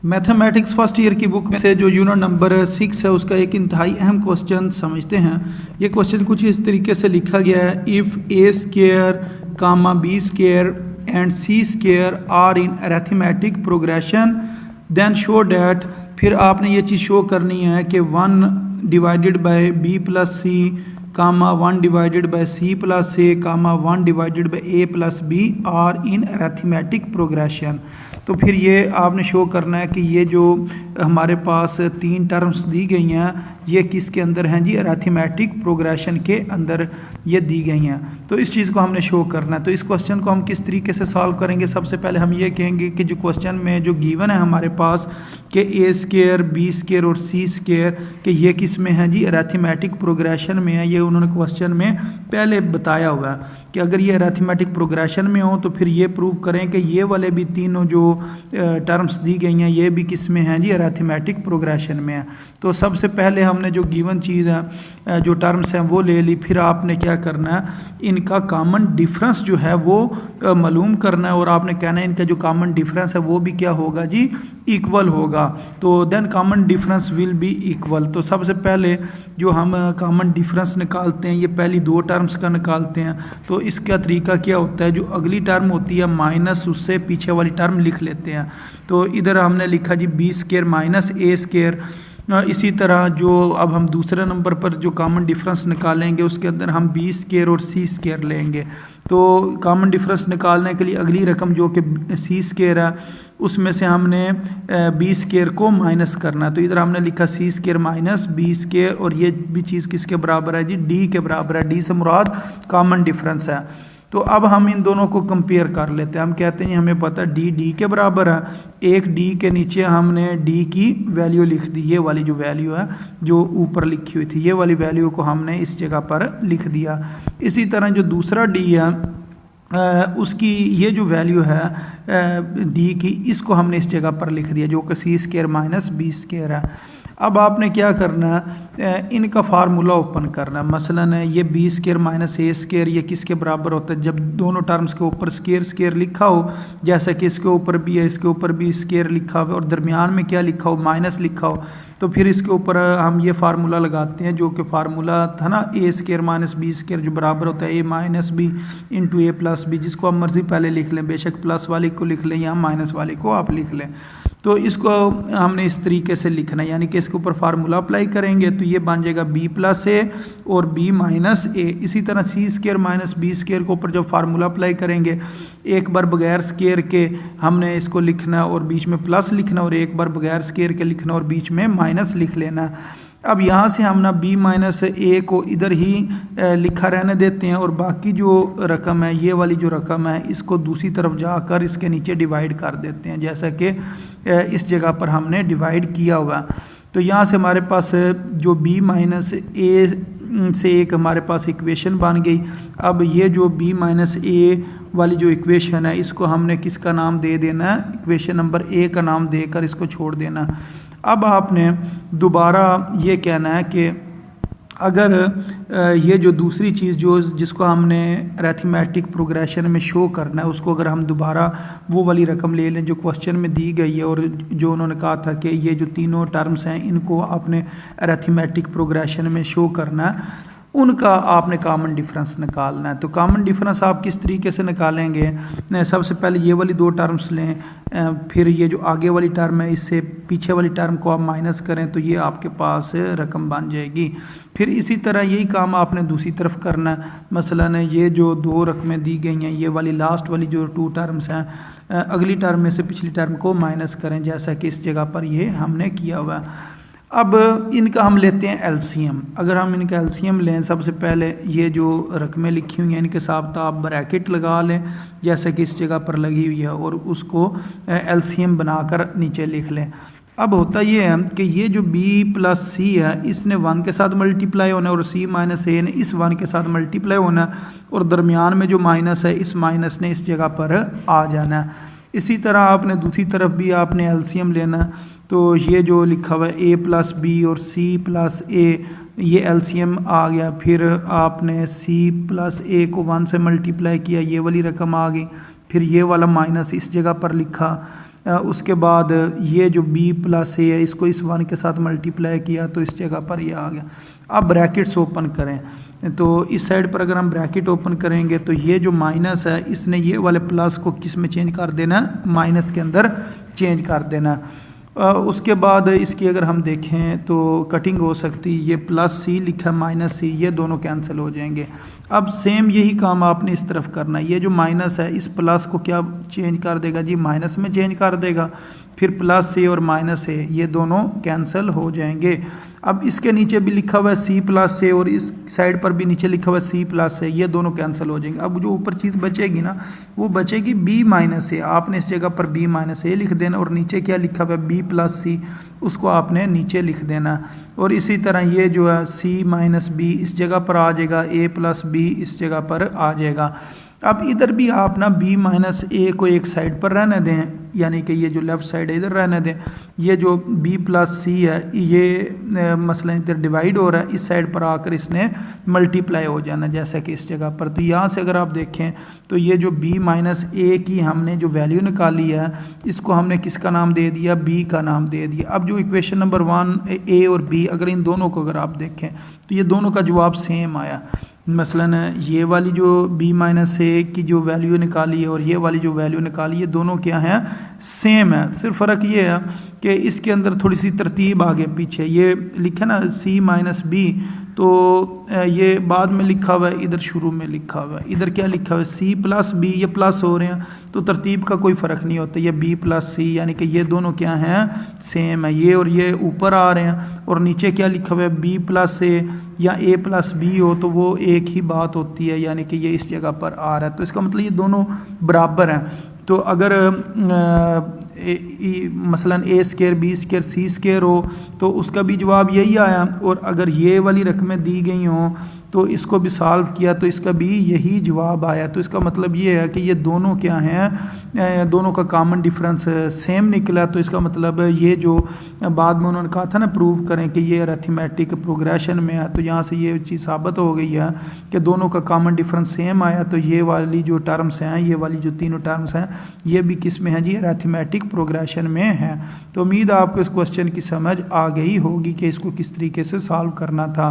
Mathematics first year की book में से जो यूनिट नंबर 6 है उसका एक इंतहाई अहम क्वेश्चन समझते हैं। ये क्वेश्चन कुछ इस तरीके से लिखा गया है, if a square comma b square and c square are in arithmetic progression then show that. फिर आपने ये चीज़ शो करनी है कि 1 divided by b plus c comma 1 divided by c plus a comma 1 divided by a plus b are in arithmetic progression. तो फिर ये आपने शो करना है कि ये जो हमारे पास 3 टर्म्स दी गई हैं ये किसके अंदर हैं जी, अरिथमेटिक प्रोग्रेशन के अंदर ये दी गई हैं। तो इस चीज़ को हमने शो करना है। तो इस क्वेश्चन को हम किस तरीके से सॉल्व करेंगे, सबसे पहले हम ये कहेंगे कि जो क्वेश्चन में जो गिवन है हमारे पास कि ए स्क्वेयर बी स्क्वेयर और सी स्क्वेयर कि ये किस में है जी, अरिथमेटिक प्रोग्रेशन में है। ये उन्होंने क्वेश्चन में पहले बताया हुआ है कि अगर ये अरिथमेटिक प्रोग्रेशन में हो तो फिर ये प्रूव करें कि ये वाले भी तीनों जो टर्म्स दी गई हैं ये भी किस में हैं जी, अरिथमेटिक प्रोग्रेशन में है। तो सबसे पहले हमने जो गिवन चीज़ है जो टर्म्स हैं वो ले ली। फिर आपने क्या करना है, इनका कॉमन डिफरेंस जो है वो मालूम करना है और आपने कहना है इनका जो कॉमन डिफरेंस है वो भी क्या होगा जी, इक्वल होगा। तो then common difference will be equal. तो सबसे पहले जो हम कॉमन डिफरेंस निकालते हैं ये पहली 2 टर्म्स का निकालते हैं। तो इसका तरीका क्या होता है, जो अगली टर्म होती है माइनस उससे पीछे वाली टर्म लिख लेते हैं। तो इधर हमने लिखा जी बी स्क्वेयर माइनस ए स्क्वेयर। इसी तरह जो अब हम दूसरे नंबर पर जो कॉमन डिफरेंस निकालेंगे उसके अंदर हम बी स्क्वेयर और सी स्क्वेयर लेंगे। तो कॉमन डिफरेंस निकालने के लिए अगली रकम जो कि सी स्क्वेयर है उसमें से हमने बी स्क्वेयर को माइनस करना है। तो इधर हमने लिखा C square minus B square और ये भी चीज़ किसके बराबर है जी, डी के बराबर है। डी से मुराद कॉमन डिफरेंस है। तो अब हम इन दोनों को कंपेयर कर लेते हैं। हम कहते हैं हमें पता डी डी के बराबर है, एक डी के नीचे हमने डी की वैल्यू लिख दी, ये वाली जो वैल्यू है जो ऊपर लिखी हुई थी ये वाली वैल्यू को हमने इस जगह पर लिख दिया। इसी तरह जो दूसरा डी है उसकी ये जो वैल्यू है डी की, इसको हमने इस जगह पर लिख दिया जो कि C square minus B square है। अब आपने क्या करना है, इनका फार्मूला ओपन करना है। मसलन ये बी स्क्वेयर माइनस ए स्क्वेयर ये किसके बराबर होता है, जब दोनों टर्म्स के ऊपर स्क्वेयर स्क्वेयर लिखा हो, जैसा कि इसके ऊपर भी है इसके ऊपर भी स्क्वेयर लिखा हो और दरमियान में क्या लिखा हो, माइनस लिखा हो। तो फिर इसके ऊपर हम ये फार्मूला लगाते हैं जो कि फार्मूला था ना, ए स्क्वेयर माइनस बी स्क्वेयर जो बराबर होता है ए माइनस बी इंटू ए प्लस बी, जिसको आप मर्जी पहले लिख लें, बेशक प्लस वाले को लिख लें या माइनस वाले को आप लिख लें। तो इसको हमने इस तरीके से लिखना है, यानी कि इसके ऊपर फार्मूला अप्लाई करेंगे तो ये बन जाएगा बी प्लस ए और बी माइनस ए। इसी तरह C square minus B square के ऊपर जब फार्मूला अप्लाई करेंगे एक बार बगैर स्क्वेयर के हमने इसको लिखना और बीच में प्लस लिखना और एक बार बगैर स्क्वेयर के लिखना और बीच में माइनस लिख लेना। अब यहाँ से हम ना बी माइनस ए को इधर ही लिखा रहने देते हैं और बाकी जो रकम है ये वाली जो रकम है इसको दूसरी तरफ जाकर इसके नीचे डिवाइड कर देते हैं, जैसा कि इस जगह पर हमने डिवाइड किया हुआ। तो यहाँ से हमारे पास जो बी माइनस ए से एक हमारे पास इक्वेशन बन गई। अब ये जो बी माइनस ए वाली जो इक्वेशन है इसको हमने किसका नाम दे देना है, इक्वेशन नंबर ए का नाम देकर इसको छोड़ देना। अब आपने दोबारा ये कहना है कि अगर ये जो दूसरी चीज़ जो जिसको हमने अरिथमेटिक प्रोग्रेशन में शो करना है उसको अगर हम दोबारा वो वाली रकम ले लें जो क्वेश्चन में दी गई है और जो उन्होंने कहा था कि ये जो तीनों टर्म्स हैं इनको आपने अरिथमेटिक प्रोग्रेशन में शो करना है, उनका आपने कॉमन डिफरेंस निकालना है। तो कॉमन डिफरेंस आप किस तरीके से निकालेंगे, सबसे पहले ये वाली 2 टर्म्स लें, फिर ये जो आगे वाली टर्म है इससे पीछे वाली टर्म को आप माइनस करें तो ये आपके पास रकम बन जाएगी। फिर इसी तरह यही काम आपने दूसरी तरफ करना है। मसलन ये जो 2 रकमें दी गई हैं ये वाली लास्ट वाली जो 2 टर्म्स हैं अगली टर्म में से पिछली टर्म को माइनस करें, जैसा कि इस जगह पर ये हमने किया हुआ है। अब इनका हम लेते हैं एलसीएम। अगर हम इनका एलसीएम लें, सबसे पहले ये जो रकमें लिखी हुई हैं इनके साथ आप ब्रैकेट लगा लें जैसे कि इस जगह पर लगी हुई है और उसको एलसीएम बनाकर नीचे लिख लें। अब होता ये है कि ये जो b प्लस सी है इसने 1 के साथ मल्टीप्लाई होना है और c माइनस ए ने इस 1 के साथ मल्टीप्लाई होना है और दरमियान में जो माइनस है इस माइनस ने इस जगह पर आ जाना है। इसी तरह आपने दूसरी तरफ भी आपने एलसीएम लेना है। तो ये जो लिखा हुआ है a प्लस बी और c प्लस ए ये एलसीएम आ गया। फिर आपने c प्लस ए को 1 से मल्टीप्लाई किया, ये वाली रकम आ गई। फिर ये वाला माइनस इस जगह पर लिखा। उसके बाद ये जो b प्लस ए है इसको इस 1 के साथ मल्टीप्लाई किया तो इस जगह पर ये आ गया। अब ब्रैकेट्स ओपन करें तो इस साइड पर अगर हम ब्रैकेट ओपन करेंगे तो ये जो माइनस है इसने ये वाले प्लस को किस में चेंज कर देना है, माइनस के अंदर चेंज कर देना है। उसके बाद इसकी अगर हम देखें तो कटिंग हो सकती है, ये प्लस सी लिखा है माइनस सी, ये दोनों कैंसिल हो जाएंगे। अब सेम यही काम आपने इस तरफ करना है, ये जो माइनस है इस प्लस को क्या चेंज कर देगा जी, माइनस में चेंज कर देगा, फिर प्लस ए और माइनस ए ये दोनों कैंसिल हो जाएंगे। अब इसके नीचे भी लिखा हुआ है सी प्लस ए और इस साइड पर भी नीचे लिखा हुआ है सी प्लस ए, ये दोनों कैंसिल हो जाएंगे। अब जो ऊपर चीज़ बचेगी ना वो बचेगी बी माइनस ए, आपने इस जगह पर बी माइनस ए लिख देना और नीचे क्या लिखा हुआ है बी प्लस सी, उसको आपने नीचे लिख देना। और इसी तरह ये जो है सी माइनस बी इस जगह पर आ जाएगा, ए प्लस बी इस जगह पर आ जाएगा। अब इधर भी आप ना b माइनस ए को एक साइड पर रहने दें, यानी कि ये जो लेफ़्ट साइड है इधर रहने दें, ये जो b प्लस सी है ये मसलन इधर डिवाइड हो रहा है, इस साइड पर आकर इसने मल्टीप्लाई हो जाना जैसा कि इस जगह पर। तो यहाँ से अगर आप देखें तो ये जो b माइनस ए की हमने जो वैल्यू निकाली है इसको हमने किसका नाम दे दिया, b का नाम दे दिया। अब जो इक्वेशन नंबर 1 a और b अगर इन दोनों को अगर आप देखें तो ये दोनों का जवाब सेम आया। मसलन ये वाली जो b माइनस ए की जो वैल्यू निकाली है और ये वाली जो वैल्यू निकाली है दोनों क्या हैं, सेम है। सिर्फ फ़र्क ये है कि इसके अंदर थोड़ी सी तरतीब आगे पीछे, ये लिखा ना c माइनस बी तो ये बाद में लिखा हुआ है, इधर शुरू में लिखा हुआ है, इधर क्या लिखा हुआ है c प्लस बी, ये प्लस हो रहे हैं तो तरतीब का कोई फ़र्क नहीं होता, ये b प्लस सी यानी कि ये दोनों क्या हैं, सेम है। ये और ये ऊपर आ रहे हैं और नीचे क्या लिखा हुआ है b प्लस ए या a प्लस बी हो तो वो एक ही बात होती है, यानी कि ये इस जगह पर आ रहा है। तो इसका मतलब ये दोनों बराबर हैं। तो अगर मसलन ए स्केयर बी स्केयर सी स्केयर हो तो उसका भी जवाब यही आया, और अगर ये वाली रकमें दी गई हों तो इसको भी सॉल्व किया तो इसका भी यही जवाब आया। तो इसका मतलब ये है कि ये दोनों क्या हैं, दोनों का कॉमन डिफरेंस सेम निकला। तो इसका मतलब ये जो बाद में उन्होंने कहा था ना प्रूव करें कि ये अरिथमेटिक प्रोग्रेशन में है, तो यहाँ से ये चीज़ साबित हो गई है कि दोनों का कॉमन डिफरेंस सेम आया। तो ये वाली जो टर्म्स हैं, ये वाली जो तीनों टर्म्स हैं, ये भी किस में है जी, अरिथमेटिक प्रोग्रेशन में है। तो उम्मीद है आपको इस क्वेश्चन की समझ आ गई होगी कि इसको किस तरीके से सॉल्व करना था।